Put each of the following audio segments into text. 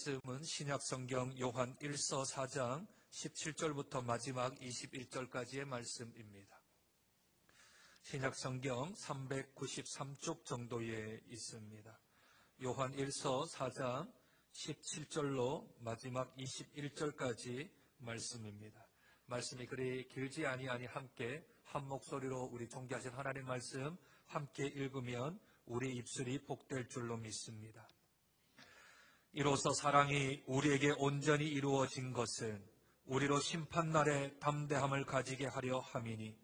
말씀은 신약성경 요한 1서 4장 17절부터 마지막 21절까지의 말씀입니다. 신약성경 393쪽 정도에 있습니다. 요한 1서 4장 17절로 마지막 21절까지 말씀입니다. 말씀이 그리 길지 아니하니 함께 한 목소리로 우리 존귀하신 하나님 말씀 함께 읽으면 우리 입술이 복될 줄로 믿습니다. 이로써 사랑이 우리에게 온전히 이루어진 것은 우리로 심판날에 담대함을 가지게 하려 함이니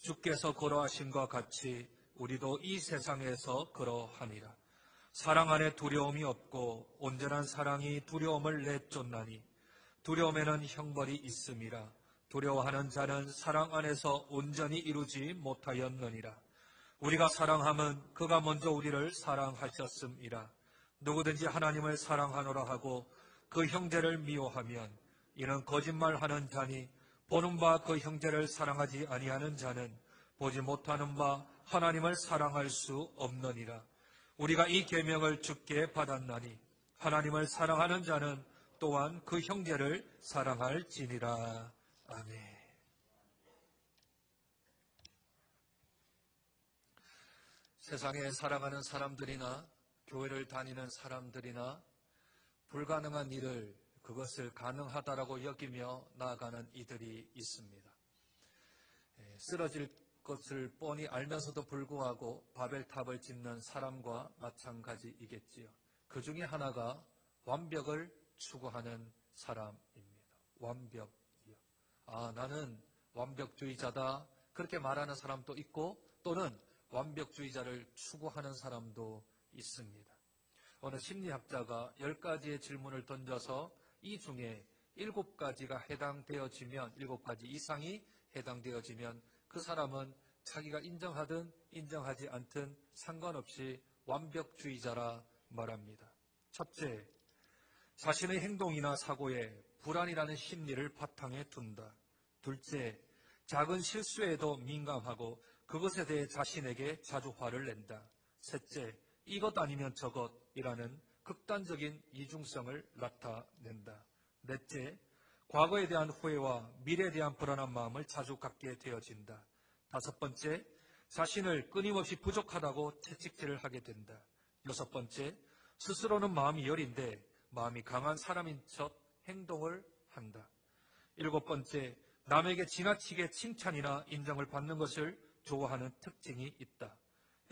주께서 그러하심과 같이 우리도 이 세상에서 그러하니라. 사랑 안에 두려움이 없고 온전한 사랑이 두려움을 내쫓나니 두려움에는 형벌이 있음이라. 두려워하는 자는 사랑 안에서 온전히 이루지 못하였느니라. 우리가 사랑함은 그가 먼저 우리를 사랑하셨음이라. 누구든지 하나님을 사랑하노라 하고 그 형제를 미워하면 이는 거짓말하는 자니 보는 바 그 형제를 사랑하지 아니하는 자는 보지 못하는 바 하나님을 사랑할 수 없느니라. 우리가 이 계명을 주께 받았나니 하나님을 사랑하는 자는 또한 그 형제를 사랑할지니라. 아멘. 세상에 살아가는 사람들이나 교회를 다니는 사람들이나 불가능한 일을 그것을 가능하다라고 여기며 나아가는 이들이 있습니다. 쓰러질 것을 뻔히 알면서도 불구하고 바벨탑을 짓는 사람과 마찬가지이겠지요. 그 중에 하나가 완벽을 추구하는 사람입니다. 완벽이요. 나는 완벽주의자다. 그렇게 말하는 사람도 있고 또는 완벽주의자를 추구하는 사람도 있습니다. 어느 심리학자가 10가지의 질문을 던져서 이 중에 7가지가 해당되어지면 7가지 이상이 해당되어지면 그 사람은 자기가 인정하든 인정하지 않든 상관없이 완벽주의자라 말합니다. 첫째, 자신의 행동이나 사고에 불안이라는 심리를 바탕에 둔다. 둘째, 작은 실수에도 민감하고 그것에 대해 자신에게 자주 화를 낸다. 셋째, 이것 아니면 저것이라는 극단적인 이중성을 나타낸다. 넷째, 과거에 대한 후회와 미래에 대한 불안한 마음을 자주 갖게 되어진다. 다섯 번째, 자신을 끊임없이 부족하다고 채찍질을 하게 된다. 여섯 번째, 스스로는 마음이 여린데 마음이 강한 사람인 척 행동을 한다. 일곱 번째, 남에게 지나치게 칭찬이나 인정을 받는 것을 좋아하는 특징이 있다.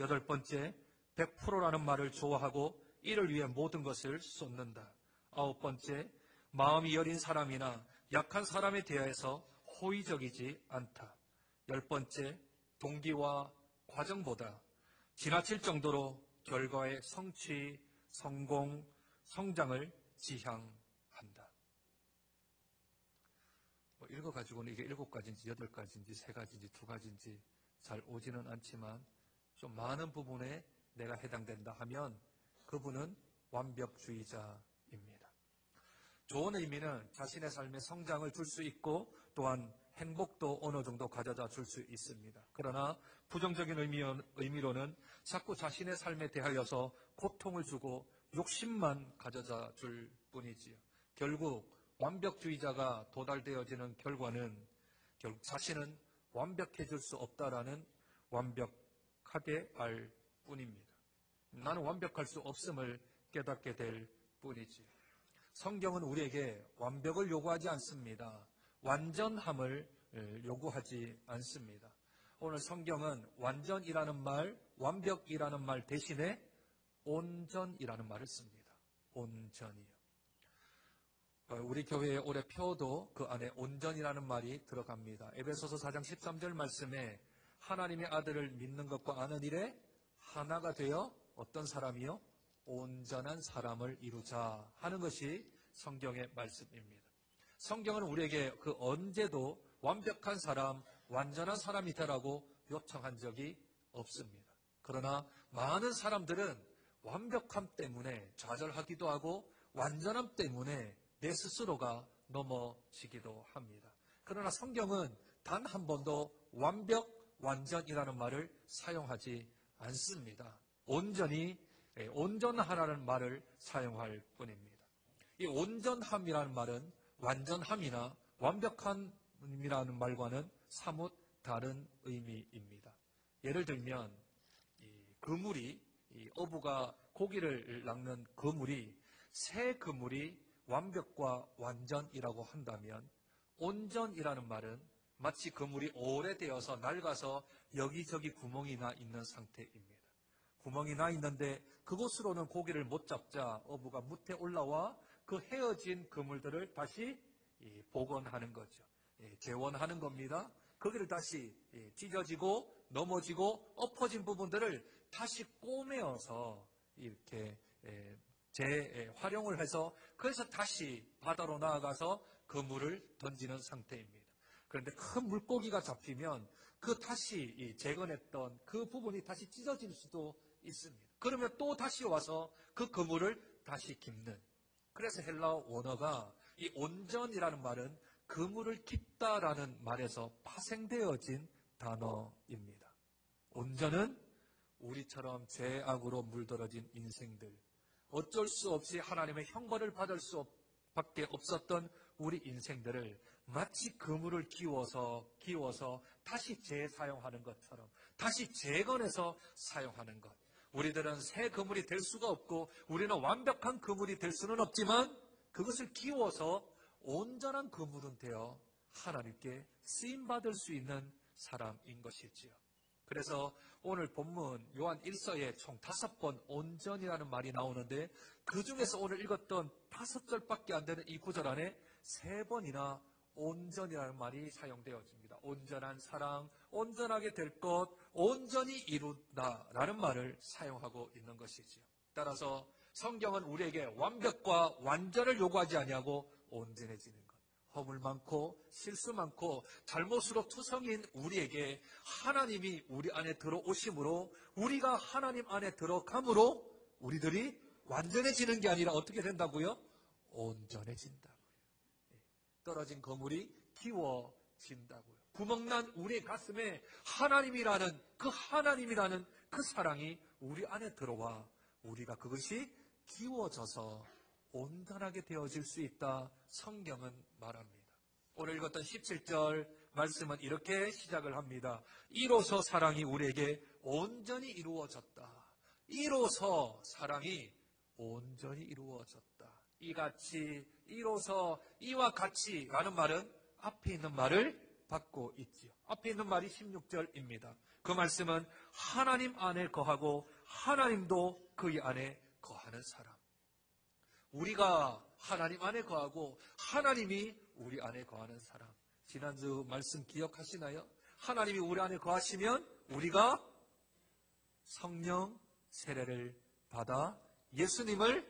여덟 번째, 100%라는 말을 좋아하고 이를 위해 모든 것을 쏟는다. 아홉 번째, 마음이 여린 사람이나 약한 사람에 대해서 호의적이지 않다. 열 번째, 동기와 과정보다 지나칠 정도로 결과의 성취, 성공, 성장을 지향한다. 읽어가지고는 이게 7가지인지 8가지인지 3가지인지 2가지인지 잘 오지는 않지만 좀 많은 부분에 내가 해당된다 하면 그분은 완벽주의자입니다. 좋은 의미는 자신의 삶에 성장을 줄 수 있고 또한 행복도 어느 정도 가져다 줄 수 있습니다. 그러나 부정적인 의미로는 자꾸 자신의 삶에 대하여서 고통을 주고 욕심만 가져다 줄 뿐이지요. 결국 완벽주의자가 도달되어지는 결과는 결국 자신은 완벽해질 수 없다라는 완벽하게 알 뿐입니다. 나는 완벽할 수 없음을 깨닫게 될 뿐이지. 성경은 우리에게 완벽을 요구하지 않습니다. 완전함을 요구하지 않습니다. 오늘 성경은 완전이라는 말, 완벽이라는 말 대신에 온전이라는 말을 씁니다. 온전이요. 우리 교회의 올해 표도 그 안에 온전이라는 말이 들어갑니다. 에베소서 4장 13절 말씀에 하나님의 아들을 믿는 것과 아는 일에 하나가 되어 어떤 사람이요? 온전한 사람을 이루자 하는 것이 성경의 말씀입니다. 성경은 우리에게 그 언제도 완벽한 사람, 완전한 사람이 되라고 요청한 적이 없습니다. 그러나 많은 사람들은 완벽함 때문에 좌절하기도 하고 완전함 때문에 내 스스로가 넘어지기도 합니다. 그러나 성경은 단 한 번도 완벽, 완전이라는 말을 사용하지 않습니다. 온전히, 온전하라는 말을 사용할 뿐입니다. 이 온전함이라는 말은 완전함이나 완벽함이라는 말과는 사뭇 다른 의미입니다. 예를 들면 이 어부가 고기를 낚는 그물이 새 그물이 완벽과 완전이라고 한다면 온전이라는 말은 마치 그물이 오래되어서 낡아서 여기저기 구멍이 나 있는 상태입니다. 구멍이 나 있는데 그곳으로는 고기를 못 잡자 어부가 무태 올라와 그 헤어진 그물들을 다시 복원하는 거죠. 재원하는 겁니다. 거기를 다시 찢어지고 넘어지고 엎어진 부분들을 다시 꼬매어서 이렇게 재활용을 해서 그래서 다시 바다로 나아가서 그물을 던지는 상태입니다. 그런데 큰 물고기가 잡히면 그 다시 재건했던 그 부분이 다시 찢어질 수도 있습니다. 그러면 또 다시 와서 그 그물을 다시 깁는. 그래서 헬라어 원어가 이 온전이라는 말은 그물을 깁다라는 말에서 파생되어진 단어입니다. 온전은 우리처럼 죄악으로 물들어진 인생들, 어쩔 수 없이 하나님의 형벌을 받을 수밖에 없었던 우리 인생들을 마치 그물을 끼워서 다시 재사용하는 것처럼 다시 재건해서 사용하는 것. 우리들은 새 그물이 될 수가 없고 우리는 완벽한 그물이 될 수는 없지만 그것을 끼워서 온전한 그물은 되어 하나님께 쓰임받을 수 있는 사람인 것이지요. 그래서 오늘 본문 요한 1서에 총 5번 온전이라는 말이 나오는데 그 중에서 오늘 읽었던 5절밖에 안 되는 이 구절 안에 3번이나 온전이라는 말이 사용되어집니다. 온전한 사랑, 온전하게 될 것, 온전히 이룬다라는 말을 사용하고 있는 것이지요. 따라서 성경은 우리에게 완벽과 완전을 요구하지 아니하고 온전해지는 것. 허물 많고 실수 많고 잘못으로 투성인 우리에게 하나님이 우리 안에 들어오심으로 우리가 하나님 안에 들어감으로 우리들이 완전해지는 게 아니라 어떻게 된다고요? 온전해진다고요. 떨어진 거물이 키워진다고요. 구멍난 우리의 가슴에 하나님이라는 그 사랑이 우리 안에 들어와 우리가 그것이 키워져서 온전하게 되어질 수 있다. 성경은 말합니다. 오늘 읽었던 17절 말씀은 이렇게 시작을 합니다. 이로써 사랑이 우리에게 온전히 이루어졌다. 이로써 사랑이 온전히 이루어졌다. 이같이, 이로써, 이와 같이 라는 말은 앞에 있는 말을 받고 있지요. 앞에 있는 말이 16절입니다. 그 말씀은 하나님 안에 거하고 하나님도 그의 안에 거하는 사람. 우리가 하나님 안에 거하고 하나님이 우리 안에 거하는 사람. 지난주 말씀 기억하시나요? 하나님이 우리 안에 거하시면 우리가 성령 세례를 받아 예수님을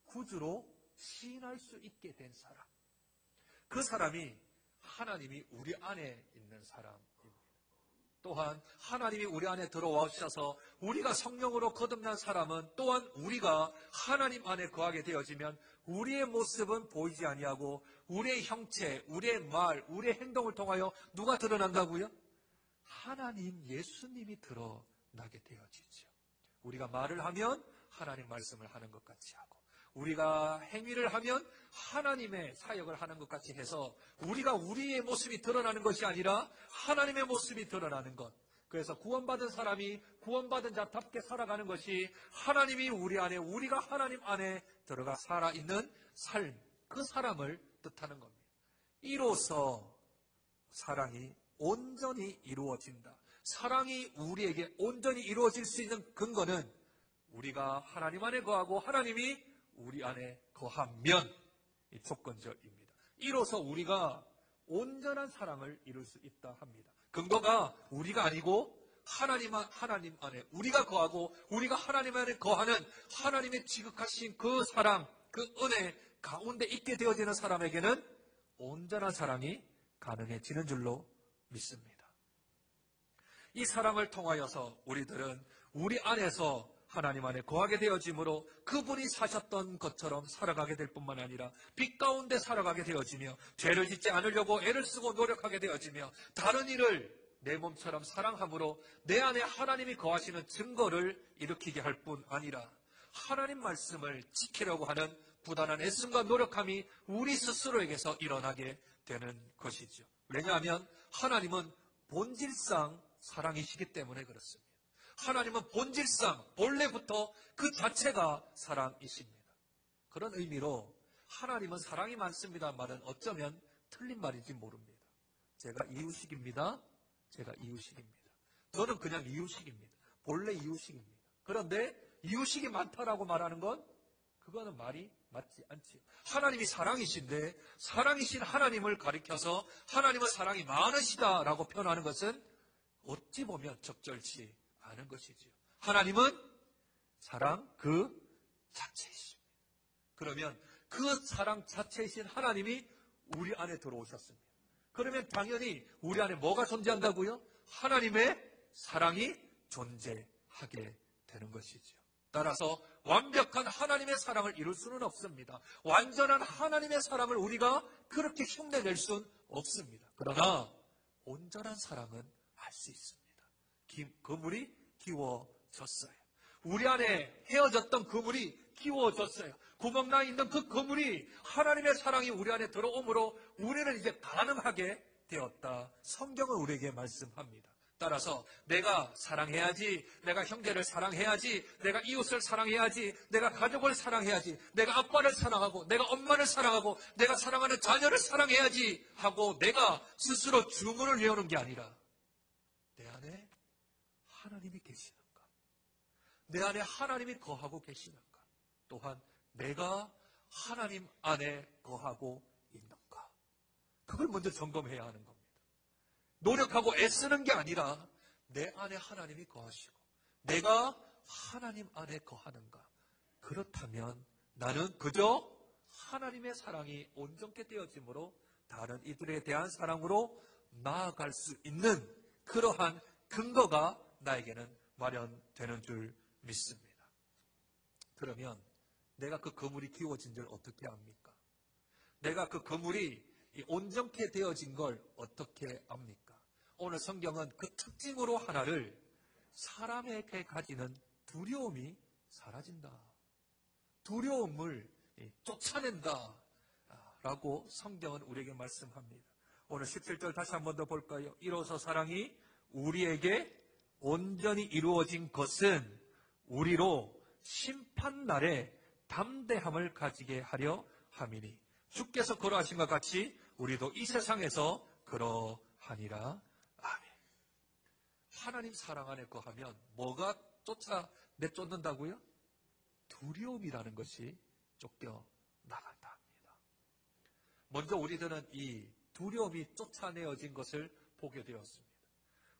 구주로 시인할 수 있게 된 사람. 그 사람이 하나님이 우리 안에 있는 사람입니다. 또한 하나님이 우리 안에 들어오셔서 우리가 성령으로 거듭난 사람은 또한 우리가 하나님 안에 거하게 되어지면 우리의 모습은 보이지 아니하고 우리의 형체, 우리의 말, 우리의 행동을 통하여 누가 드러난다고요? 하나님 예수님이 드러나게 되어지죠. 우리가 말을 하면 하나님 말씀을 하는 것 같이 하고 우리가 행위를 하면 하나님의 사역을 하는 것 같이 해서 우리가 우리의 모습이 드러나는 것이 아니라 하나님의 모습이 드러나는 것. 그래서 구원받은 사람이 구원받은 자답게 살아가는 것이 하나님이 우리 안에, 우리가 하나님 안에 들어가 살아있는 삶, 그 사람을 뜻하는 겁니다. 이로써 사랑이 온전히 이루어진다. 사랑이 우리에게 온전히 이루어질 수 있는 근거는 우리가 하나님 안에 거하고 하나님이 우리 안에 거하면 이 조건적입니다. 이로써 우리가 온전한 사랑을 이룰 수 있다 합니다. 근거가 우리가 아니고 하나님 안에 우리가 거하고 우리가 하나님 안에 거하는 하나님의 지극하신 그 사랑, 그 은혜 가운데 있게 되어지는 사람에게는 온전한 사랑이 가능해지는 줄로 믿습니다. 이 사랑을 통하여서 우리들은 우리 안에서 하나님 안에 거하게 되어지므로 그분이 사셨던 것처럼 살아가게 될 뿐만 아니라 빛 가운데 살아가게 되어지며 죄를 짓지 않으려고 애를 쓰고 노력하게 되어지며 다른 이를 내 몸처럼 사랑함으로 내 안에 하나님이 거하시는 증거를 일으키게 할 뿐 아니라 하나님 말씀을 지키려고 하는 부단한 애씀과 노력함이 우리 스스로에게서 일어나게 되는 것이죠. 왜냐하면 하나님은 본질상 사랑이시기 때문에 그렇습니다. 하나님은 본질상 본래부터 그 자체가 사랑이십니다. 그런 의미로 하나님은 사랑이 많습니다 말은 어쩌면 틀린 말인지 모릅니다. 제가 이유식입니다. 제가 이유식입니다. 저는 그냥 이유식입니다. 본래 이유식입니다. 그런데 이유식이 많다라고 말하는 건 그거는 말이 맞지 않지요. 하나님이 사랑이신데 사랑이신 하나님을 가리켜서 하나님은 사랑이 많으시다라고 표현하는 것은 어찌 보면 적절치 않은 것이지요. 하나님은 사랑 그 자체이십니다. 그러면 그 사랑 자체이신 하나님이 우리 안에 들어오셨습니다. 그러면 당연히 우리 안에 뭐가 존재한다고요? 하나님의 사랑이 존재하게 되는 것이지요. 따라서 완벽한 하나님의 사랑을 이룰 수는 없습니다. 완전한 하나님의 사랑을 우리가 그렇게 흉내낼 수는 없습니다. 그러나 온전한 사랑은 할 수 있습니다. 그물이 끼워졌어요. 우리 안에 헤어졌던 그물이 끼워졌어요. 구멍나 있는 그 그물이 하나님의 사랑이 우리 안에 들어오므로 우리는 이제 가능하게 되었다. 성경은 우리에게 말씀합니다. 따라서 내가 사랑해야지, 내가 형제를 사랑해야지, 내가 이웃을 사랑해야지, 내가 가족을 사랑해야지, 내가 아빠를 사랑하고, 내가 엄마를 사랑하고, 내가 사랑하는 자녀를 사랑해야지 하고 내가 스스로 주문을 외우는 게 아니라 내 안에 하나님이 계시는가? 내 안에 하나님이 거하고 계시는가? 또한 내가 하나님 안에 거하고 있는가? 그걸 먼저 점검해야 하는 겁니다. 노력하고 애쓰는 게 아니라 내 안에 하나님이 거하시고 내가 하나님 안에 거하는가? 그렇다면 나는 그저 하나님의 사랑이 온전케 되어짐으로 다른 이들에 대한 사랑으로 나아갈 수 있는 그러한 근거가 나에게는 마련되는 줄 믿습니다. 그러면 내가 그 그물이 끼워진 줄 어떻게 압니까? 내가 그 그물이 온전케 되어진 걸 어떻게 압니까? 오늘 성경은 그 특징으로 하나를 사람에게 가지는 두려움이 사라진다. 두려움을 쫓아낸다. 라고 성경은 우리에게 말씀합니다. 오늘 17절 다시 한 번 더 볼까요? 이로써 사랑이 우리에게 온전히 이루어진 것은 우리로 심판날에 담대함을 가지게 하려 함이니 주께서 그러하신 것 같이 우리도 이 세상에서 그러하니라. 아멘. 하나님 사랑 안에 거하면 뭐가 내쫓는다고요? 두려움이라는 것이 쫓겨나간다 합니다. 먼저 우리들은 이 두려움이 쫓아내어진 것을 보게 되었습니다.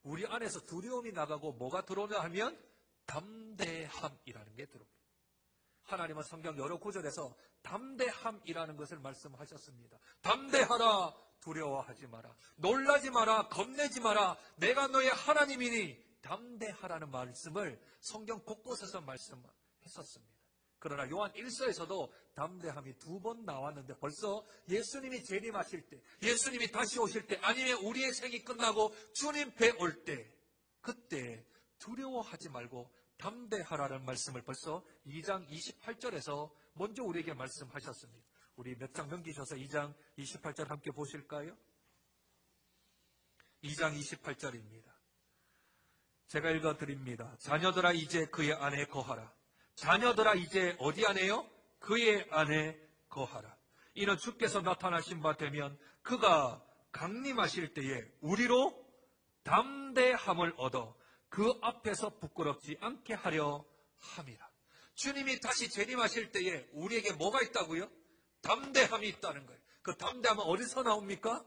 우리 안에서 두려움이 나가고 뭐가 들어오냐 하면 담대함이라는 게 들어옵니다. 하나님은 성경 여러 구절에서 담대함이라는 것을 말씀하셨습니다. 담대하라, 두려워하지 마라. 놀라지 마라, 겁내지 마라. 내가 너의 하나님이니 담대하라는 말씀을 성경 곳곳에서 말씀했었습니다. 그러나 요한 1서에서도 담대함이 2번 나왔는데 벌써 예수님이 재림하실 때, 예수님이 다시 오실 때, 아니면 우리의 생이 끝나고 주님 뵈올 때, 그때 두려워하지 말고 담대하라는 말씀을 벌써 2장 28절에서 먼저 우리에게 말씀하셨습니다. 우리 몇 장 넘기셔서 2장 28절 함께 보실까요? 2장 28절입니다. 제가 읽어드립니다. 자녀들아 이제 그의 안에 거하라. 자녀들아 이제 어디 안에요? 그의 안에 거하라. 이는 주께서 나타나신 바 되면 그가 강림하실 때에 우리로 담대함을 얻어 그 앞에서 부끄럽지 않게 하려 함이라. 주님이 다시 재림하실 때에 우리에게 뭐가 있다고요? 담대함이 있다는 거예요. 그 담대함은 어디서 나옵니까?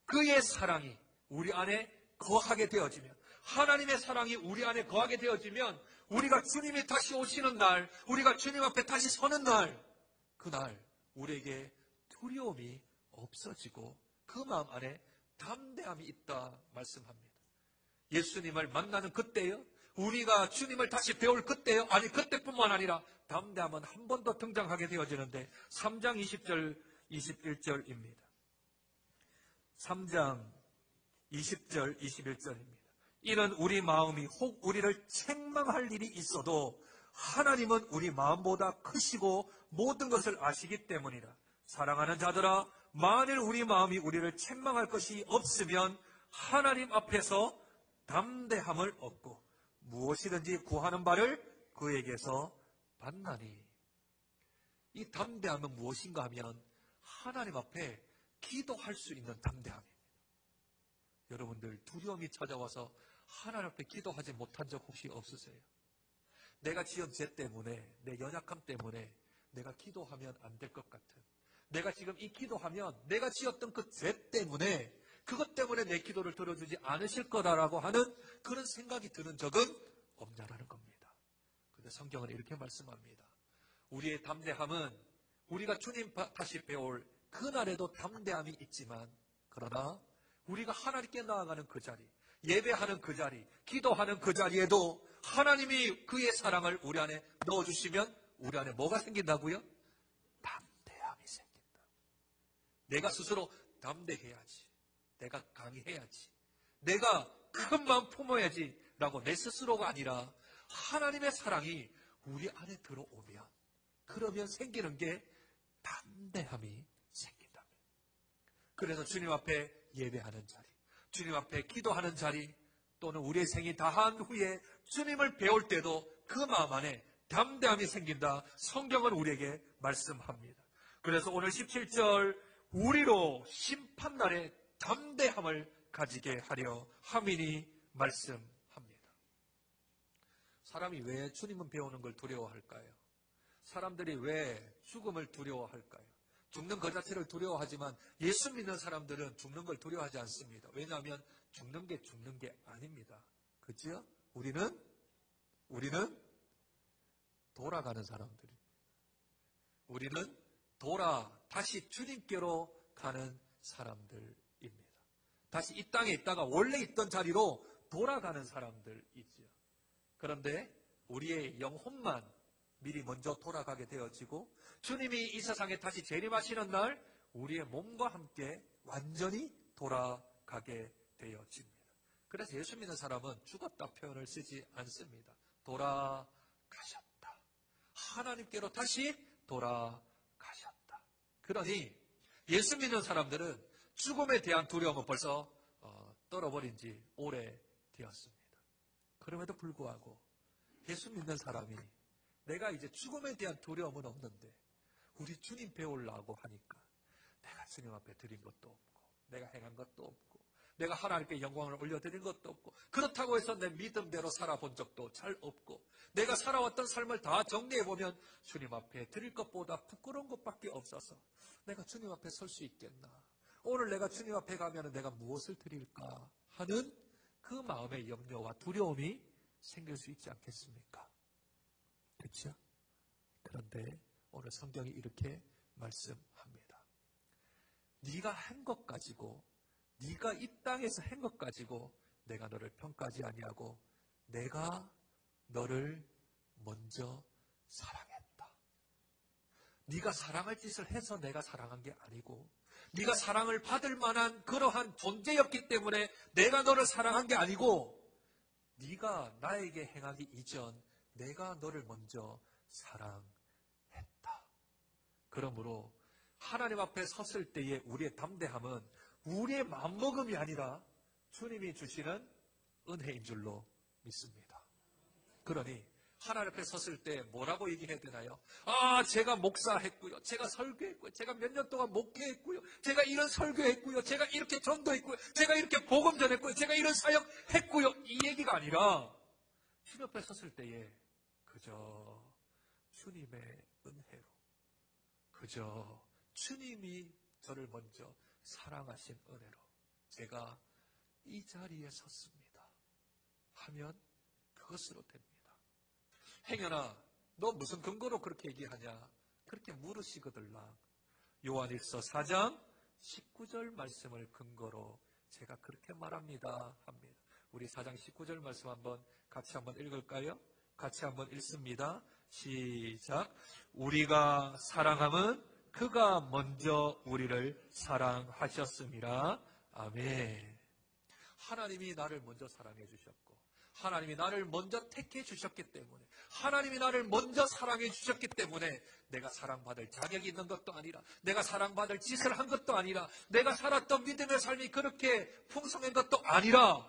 그의 사랑이 우리 안에 거하게 되어지면, 하나님의 사랑이 우리 안에 거하게 되어지면 우리가 주님이 다시 오시는 날, 우리가 주님 앞에 다시 서는 날, 그날 우리에게 두려움이 없어지고 그 마음 안에 담대함이 있다 말씀합니다. 예수님을 만나는 그때요? 우리가 주님을 다시 배울 그때요? 아니 그때뿐만 아니라 담대함은 한 번 더 등장하게 되어지는데 3장 20절 21절입니다. 3장 20절 21절입니다. 이는 우리 마음이 혹 우리를 책망할 일이 있어도 하나님은 우리 마음보다 크시고 모든 것을 아시기 때문이라. 사랑하는 자들아, 만일 우리 마음이 우리를 책망할 것이 없으면 하나님 앞에서 담대함을 얻고 무엇이든지 구하는 바를 그에게서 받나니. 이 담대함은 무엇인가 하면 하나님 앞에 기도할 수 있는 담대함입니다. 여러분들, 두려움이 찾아와서 하나님 앞에 기도하지 못한 적 혹시 없으세요? 내가 지은 죄 때문에, 내 연약함 때문에 내가 기도하면 안 될 것 같은, 내가 지금 이 기도하면 내가 지었던 그 죄 때문에, 그것 때문에 내 기도를 들어주지 않으실 거다라고 하는 그런 생각이 드는 적은 없냐라는 겁니다. 그런데 성경은 이렇게 말씀합니다. 우리의 담대함은 우리가 주님 다시 배울 그날에도 담대함이 있지만, 그러나 우리가 하나님께 나아가는 그 자리, 예배하는 그 자리, 기도하는 그 자리에도 하나님이 그의 사랑을 우리 안에 넣어주시면 우리 안에 뭐가 생긴다고요? 담대함이 생긴다. 내가 스스로 담대해야지, 내가 강해야지, 내가 큰 마음 품어야지 라고 내 스스로가 아니라 하나님의 사랑이 우리 안에 들어오면, 그러면 생기는 게 담대함이 생긴다. 그래서 주님 앞에 예배하는 자리, 주님 앞에 기도하는 자리, 또는 우리의 생이 다한 후에 주님을 배울 때도 그 마음 안에 담대함이 생긴다. 성경은 우리에게 말씀합니다. 그래서 오늘 17절, 우리로 심판날에 담대함을 가지게 하려 함이니 말씀합니다. 사람이 왜 주님은 배우는 걸 두려워할까요? 사람들이 왜 죽음을 두려워할까요? 죽는 것 자체를 두려워하지만 예수 믿는 사람들은 죽는 걸 두려워하지 않습니다. 왜냐하면 죽는 게 아닙니다. 그렇죠? 우리는 돌아가는 사람들입니다. 우리는 다시 주님께로 가는 사람들입니다. 다시 이 땅에 있다가 원래 있던 자리로 돌아가는 사람들이죠. 그런데 우리의 영혼만 미리 먼저 돌아가게 되어지고, 주님이 이 세상에 다시 재림하시는 날 우리의 몸과 함께 완전히 돌아가게 되어집니다. 그래서 예수 믿는 사람은 죽었다 표현을 쓰지 않습니다. 돌아가셨다. 하나님께로 다시 돌아가셨다. 그러니 예수 믿는 사람들은 죽음에 대한 두려움은 벌써 떨어버린 지 오래되었습니다. 그럼에도 불구하고 예수 믿는 사람이 내가 이제 죽음에 대한 두려움은 없는데 우리 주님 배우려고 하니까 내가 주님 앞에 드린 것도 없고, 내가 행한 것도 없고, 내가 하나님께 영광을 올려드린 것도 없고, 그렇다고 해서 내 믿음대로 살아본 적도 잘 없고, 내가 살아왔던 삶을 다 정리해보면 주님 앞에 드릴 것보다 부끄러운 것밖에 없어서 내가 주님 앞에 설 수 있겠나, 오늘 내가 주님 앞에 가면 내가 무엇을 드릴까 하는 그 마음의 염려와 두려움이 생길 수 있지 않겠습니까? 그렇죠? 그런데 오늘 성경이 이렇게 말씀합니다. 네가 한 것 가지고, 네가 이 땅에서 한 것 가지고 내가 너를 평가하지 아니하고 내가 너를 먼저 사랑했다. 네가 사랑할 짓을 해서 내가 사랑한 게 아니고, 네가 사랑을 받을 만한 그러한 존재였기 때문에 내가 너를 사랑한 게 아니고, 네가 나에게 행하기 이전 내가 너를 먼저 사랑했다. 그러므로 하나님 앞에 섰을 때의 우리의 담대함은 우리의 마음먹음이 아니라 주님이 주시는 은혜인 줄로 믿습니다. 그러니 하나님 앞에 섰을 때 뭐라고 얘기해야 되나요? 제가 목사했고요, 제가 설교했고요, 제가 몇 년 동안 목회했고요, 제가 이런 설교했고요, 제가 이렇게 전도했고요, 제가 이렇게 복음 전했고요, 제가 이런 사역했고요, 이 얘기가 아니라 주님 앞에 섰을 때에 그저 주님의 은혜로, 그저 주님이 저를 먼저 사랑하신 은혜로 제가 이 자리에 섰습니다 하면 그것으로 됩니다. 행여나 너 무슨 근거로 그렇게 얘기하냐, 그렇게 물으시거들라. 요한일서 4장 19절 말씀을 근거로 제가 그렇게 말합니다 합니다. 우리 4장 19절 말씀 같이 한번 읽을까요? 같이 한번 읽습니다. 시작. 우리가 사랑함은 그가 먼저 우리를 사랑하셨습니다. 아멘. 하나님이 나를 먼저 사랑해 주셨고, 하나님이 나를 먼저 택해 주셨기 때문에, 하나님이 나를 먼저 사랑해 주셨기 때문에 내가 사랑받을 자격이 있는 것도 아니라, 내가 사랑받을 짓을 한 것도 아니라, 내가 살았던 믿음의 삶이 그렇게 풍성한 것도 아니라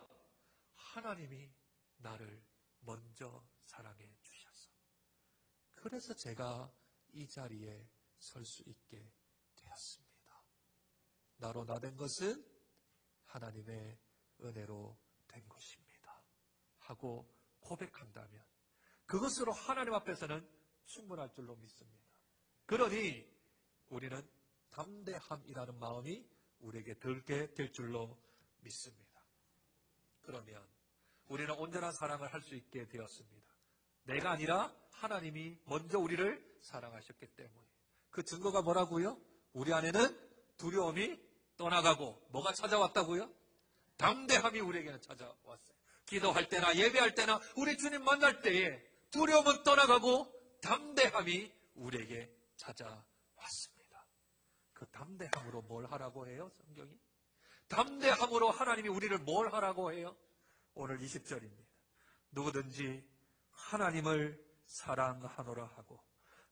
하나님이 나를 먼저 사랑해 주셨어. 그래서 제가 이 자리에 설 수 있게 되었습니다. 나로 나된 것은 하나님의 은혜로 된 것입니다 하고 고백한다면 그것으로 하나님 앞에서는 충분할 줄로 믿습니다. 그러니 우리는 담대함이라는 마음이 우리에게 들게 될 줄로 믿습니다. 그러면 우리는 온전한 사랑을 할 수 있게 되었습니다. 내가 아니라 하나님이 먼저 우리를 사랑하셨기 때문에. 그 증거가 뭐라고요? 우리 안에는 두려움이 떠나가고 뭐가 찾아왔다고요? 담대함이 우리에게는 찾아왔어요. 기도할 때나 예배할 때나 우리 주님 만날 때에 두려움은 떠나가고 담대함이 우리에게 찾아왔습니다. 그 담대함으로 뭘 하라고 해요? 성경이? 담대함으로 하나님이 우리를 뭘 하라고 해요? 오늘 20절입니다. 누구든지 하나님을 사랑하노라 하고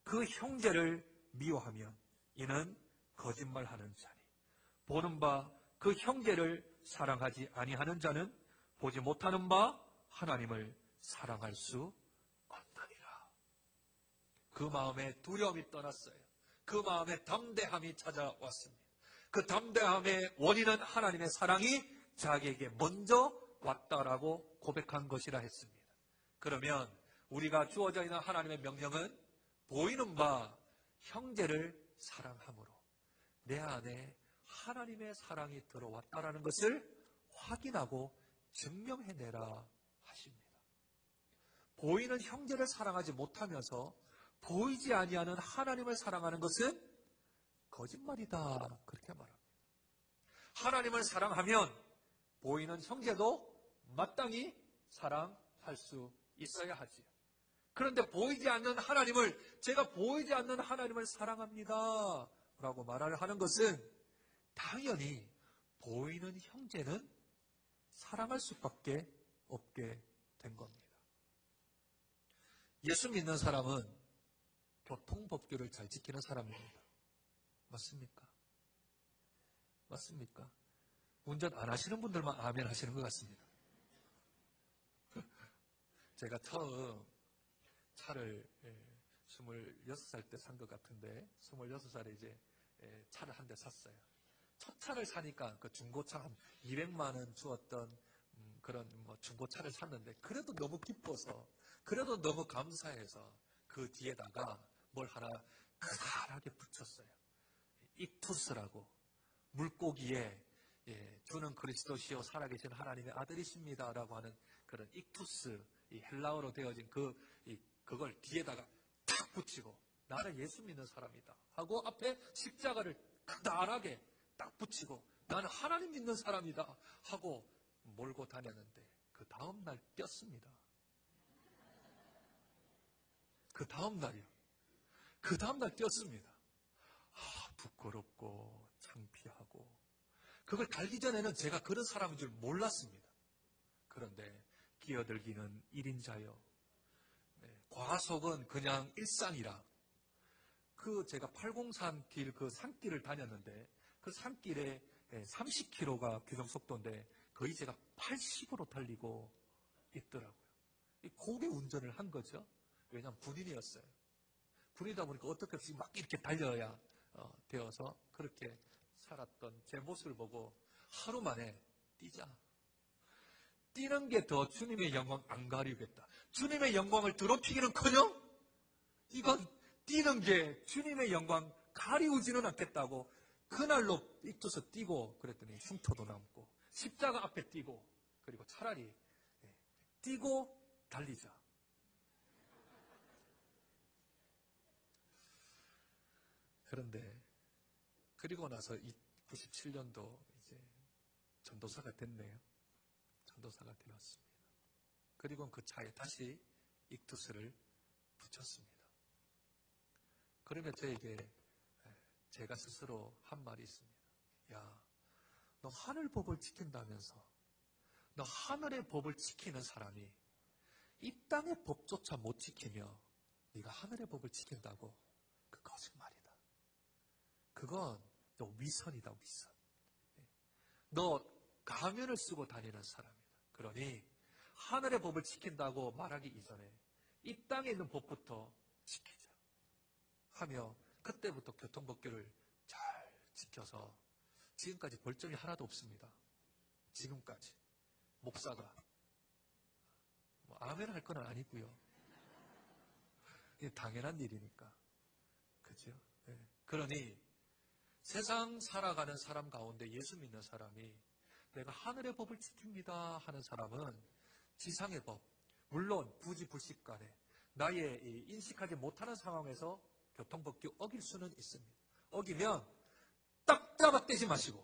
그 형제를 미워하면 이는 거짓말하는 자니 보는 바 그 형제를 사랑하지 아니하는 자는 보지 못하는 바 하나님을 사랑할 수 없느니라. 그 마음에 두려움이 떠났어요. 그 마음에 담대함이 찾아왔습니다. 그 담대함의 원인은 하나님의 사랑이 자기에게 먼저 왔다라고 고백한 것이라 했습니다. 그러면 우리가 주어져 있는 하나님의 명령은 보이는 바 형제를 사랑함으로 내 안에 하나님의 사랑이 들어왔다라는 것을 확인하고 증명해내라 하십니다. 보이는 형제를 사랑하지 못하면서 보이지 아니하는 하나님을 사랑하는 것은 거짓말이다. 그렇게 말합니다. 하나님을 사랑하면 보이는 형제도 마땅히 사랑할 수 있어야 하지요. 그런데 보이지 않는 하나님을, 제가 보이지 않는 하나님을 사랑합니다 라고 말을 하는 것은 당연히 보이는 형제는 사랑할 수밖에 없게 된 겁니다. 예수 믿는 사람은 교통법규를 잘 지키는 사람입니다. 맞습니까? 맞습니까? 운전 안 하시는 분들만 아멘 하시는 것 같습니다. 제가 처음 차를 26살 때 산 것 같은데 26살에 이제 차를 한 대 샀어요. 첫 차를 사니까 그 중고차 한 200만 원 주었던 그런 중고차를 샀는데 그래도 너무 기뻐서 그래도 너무 감사해서 그 뒤에다가 뭘 하나 크다랗게 붙였어요. 익투스라고 물고기에 주는 그리스도시요 살아계신 하나님의 아들이십니다라고 하는 그런 익투스, 이 헬라어로 되어진 그걸 뒤에다가 탁 붙이고 나는 예수 믿는 사람이다 하고 앞에 십자가를 크다랗게 딱 붙이고 나는 하나님 믿는 사람이다 하고 몰고 다녔는데 그 다음날 뛰었습니다. 그 다음날이요. 그 다음날 뛰었습니다. 부끄럽고 창피하고 그걸 달기 전에는 제가 그런 사람인 줄 몰랐습니다. 그런데 끼어들기는 1인자요. 과속은 그냥 일상이라. 제가 803 길, 그 산길을 다녔는데 그 산길에 30km가 규정속도인데 거의 제가 80으로 달리고 있더라고요. 고개 운전을 한 거죠. 왜냐하면 군인이었어요. 군이다 보니까 어떻게 없이 막 이렇게 달려야 되어서 그렇게 살았던 제 모습을 보고 하루 만에 뛰자. 뛰는 게 더 주님의 영광 안 가리우겠다. 주님의 영광을 더럽히기는커녕 이건 뛰는 게 주님의 영광 가리우지는 않겠다고 그날로 익투서 뛰고 그랬더니 흉터도 남고 십자가 앞에 뛰고 그리고 차라리 뛰고 달리자. 그런데 그리고 나서 97년도 이제 전도사가 됐네요. 전도사가 되었습니다. 그리고 그 차에 다시 익투스를 붙였습니다. 그러면 저에게 제가 스스로 한 말이 있습니다. 야, 너 하늘 법을 지킨다면서 너 하늘의 법을 지키는 사람이 이 땅의 법조차 못 지키며 네가 하늘의 법을 지킨다고? 그 거짓말이다. 그건 너 위선이다, 위선. 너 가면을 쓰고 다니는 사람이다. 그러니 하늘의 법을 지킨다고 말하기 이전에 이 땅에 있는 법부터 지키자 하며 그때부터 교통법규를 잘 지켜서 지금까지 벌점이 하나도 없습니다. 지금까지 목사가 아멘 할 건 아니고요. 이게 당연한 일이니까. 그죠? 네. 그러니 세상 살아가는 사람 가운데 예수 믿는 사람이 내가 하늘의 법을 지킵니다 하는 사람은 지상의 법, 물론 부지불식간에 나의 인식하지 못하는 상황에서 교통법규 어길 수는 있습니다. 어기면 딱 잡아떼지 마시고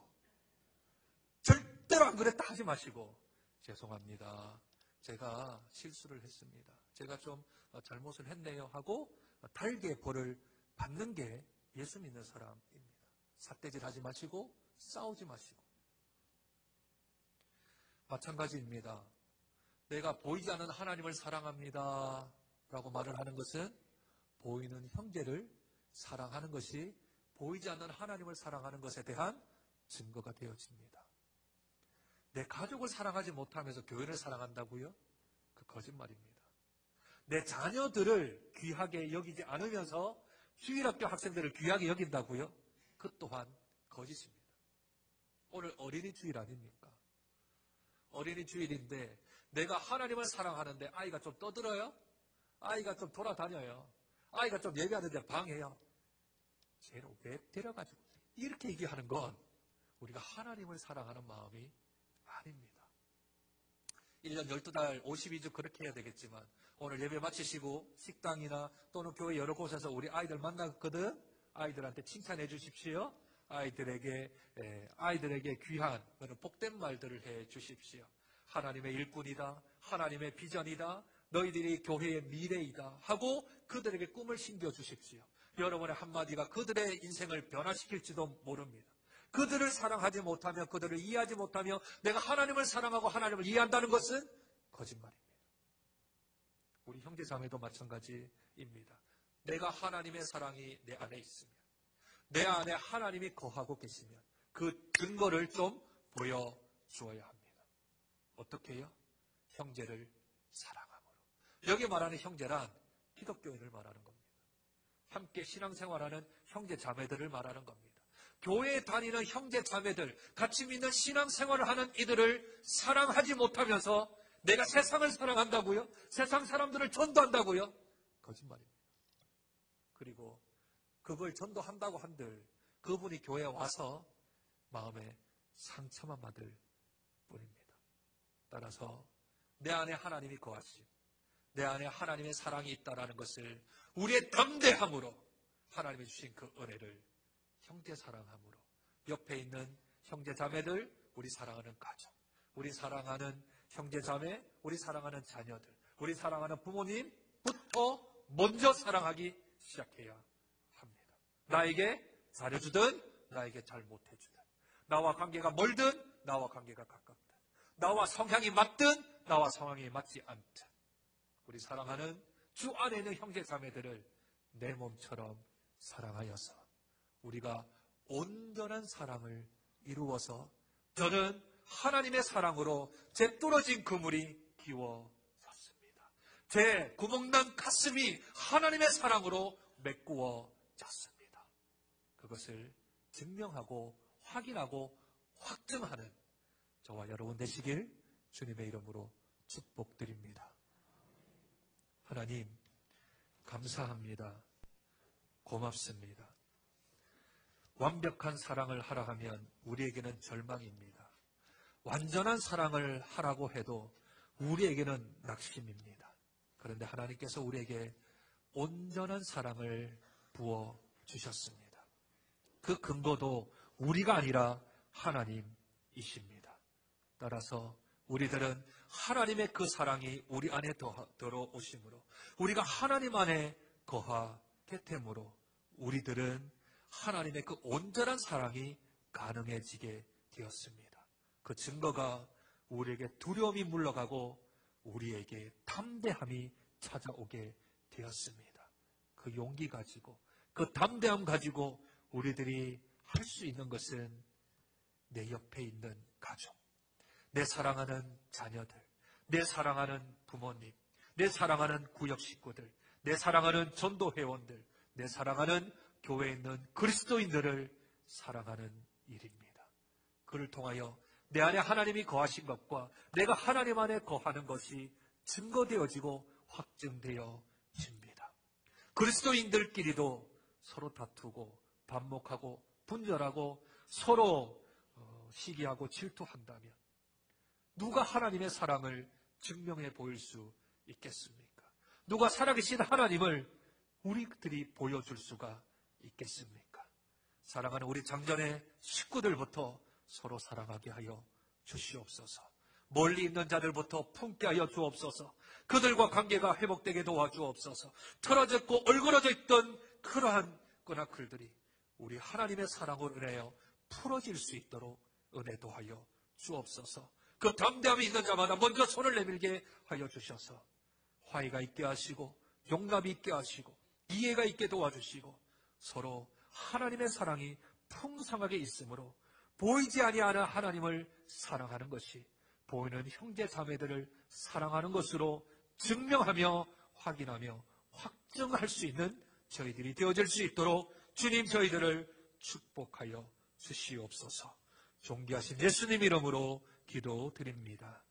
절대로 안 그랬다 하지 마시고 죄송합니다. 제가 실수를 했습니다. 제가 좀 잘못을 했네요 하고 달게 벌을 받는 게 예수 믿는 사람입니다. 삿대질 하지 마시고 싸우지 마시고. 마찬가지입니다. 내가 보이지 않는 하나님을 사랑합니다 라고 말을 하는 것은 보이는 형제를 사랑하는 것이 보이지 않는 하나님을 사랑하는 것에 대한 증거가 되어집니다. 내 가족을 사랑하지 못하면서 교회를 사랑한다고요? 그 거짓말입니다. 내 자녀들을 귀하게 여기지 않으면서 주일학교 학생들을 귀하게 여긴다고요? 그 또한 거짓입니다. 오늘 어린이 주일 아닙니까? 어린이 주일인데 내가 하나님을 사랑하는데 아이가 좀 떠들어요? 아이가 좀 돌아다녀요? 아이가 좀 예배하는데 방해요? 쟤를 왜 데려가지고 이렇게 얘기하는 건 우리가 하나님을 사랑하는 마음이 아닙니다. 1년 12달 52주 그렇게 해야 되겠지만 오늘 예배 마치시고 식당이나 또는 교회 여러 곳에서 우리 아이들 만났거든. 아이들한테 칭찬해 주십시오. 아이들에게 귀한 복된 말들을 해 주십시오. 하나님의 일꾼이다. 하나님의 비전이다. 너희들이 교회의 미래이다 하고 그들에게 꿈을 심겨 주십시오. 여러분의 한마디가 그들의 인생을 변화시킬지도 모릅니다. 그들을 사랑하지 못하며 그들을 이해하지 못하며 내가 하나님을 사랑하고 하나님을 이해한다는 것은 거짓말입니다. 우리 형제자매도 마찬가지입니다. 내가 하나님의 사랑이 내 안에 있으면 내 안에 하나님이 거하고 계시면 그 증거를 좀 보여주어야 합니다. 어떻게 해요? 형제를 사랑함으로. 여기 말하는 형제란 기독교인을 말하는 겁니다. 함께 신앙생활하는 형제 자매들을 말하는 겁니다. 교회에 다니는 형제 자매들, 같이 믿는 신앙생활을 하는 이들을 사랑하지 못하면서 내가 세상을 사랑한다고요? 세상 사람들을 전도한다고요? 거짓말입니다. 그리고 그걸 전도한다고 한들 그분이 교회에 와서 마음에 상처만 받을 뿐입니다. 따라서 내 안에 하나님이 거하시고 내 안에 하나님의 사랑이 있다는 것을 우리의 담대함으로 하나님이 주신 그 은혜를 형제 사랑함으로 옆에 있는 형제 자매들, 우리 사랑하는 가족, 우리 사랑하는 형제 자매, 우리 사랑하는 자녀들, 우리 사랑하는 부모님부터 먼저 사랑하기 시작해야 합니다. 나에게 잘해주든 나에게 잘못해주든 나와 관계가 멀든 나와 관계가 가깝든 나와 성향이 맞든 나와 성향이 맞지 않든 우리 사랑하는 주 안에 있는 형제 자매들을 내 몸처럼 사랑하여서 우리가 온전한 사랑을 이루어서 저는 하나님의 사랑으로 제 뚫어진 그물이 기워졌습니다. 제 구멍난 가슴이 하나님의 사랑으로 메꾸어졌습니다. 그것을 증명하고 확인하고 확증하는 저와 여러분 되시길 주님의 이름으로 축복드립니다. 하나님 감사합니다. 고맙습니다. 완벽한 사랑을 하라 하면 우리에게는 절망입니다. 완전한 사랑을 하라고 해도 우리에게는 낙심입니다. 그런데 하나님께서 우리에게 온전한 사랑을 부어주셨습니다. 그 근거도 우리가 아니라 하나님이십니다. 따라서 우리들은 하나님의 그 사랑이 우리 안에 들어오심으로 우리가 하나님 안에 거하게 되므로 우리들은 하나님의 그 온전한 사랑이 가능해지게 되었습니다. 그 증거가 우리에게 두려움이 물러가고 우리에게 담대함이 찾아오게 되었습니다. 그 용기 가지고, 그 담대함 가지고 우리들이 할 수 있는 것은 내 옆에 있는 가족, 내 사랑하는 자녀들, 내 사랑하는 부모님, 내 사랑하는 구역 식구들, 내 사랑하는 전도 회원들, 내 사랑하는 교회에 있는 그리스도인들을 사랑하는 일입니다. 그를 통하여 내 안에 하나님이 거하신 것과 내가 하나님 안에 거하는 것이 증거되어지고 확증되어집니다. 그리스도인들끼리도 서로 다투고 반목하고 분열하고 서로 시기하고 질투한다면 누가 하나님의 사랑을 증명해 보일 수 있겠습니까? 누가 살아계신 하나님을 우리들이 보여줄 수가 있겠습니까? 사랑하는 우리 장전의 식구들부터 서로 사랑하게 하여 주시옵소서. 멀리 있는 자들부터 품게 하여 주옵소서. 그들과 관계가 회복되게 도와주옵소서. 틀어졌고 얼그러져 있던 그러한 끈아클들이 우리 하나님의 사랑으로 인하여 풀어질 수 있도록 은혜 도하여 주옵소서. 그 담대함이 있는 자마다 먼저 손을 내밀게 하여 주셔서 화해가 있게 하시고 용납이 있게 하시고 이해가 있게 도와주시고 서로 하나님의 사랑이 풍성하게 있으므로 보이지 아니하는 하나님을 사랑하는 것이 보이는 형제 자매들을 사랑하는 것으로 증명하며 확인하며 확증할 수 있는 저희들이 되어질 수 있도록 주님 저희들을 축복하여 주시옵소서. 존귀하신 예수님 이름으로 기도드립니다.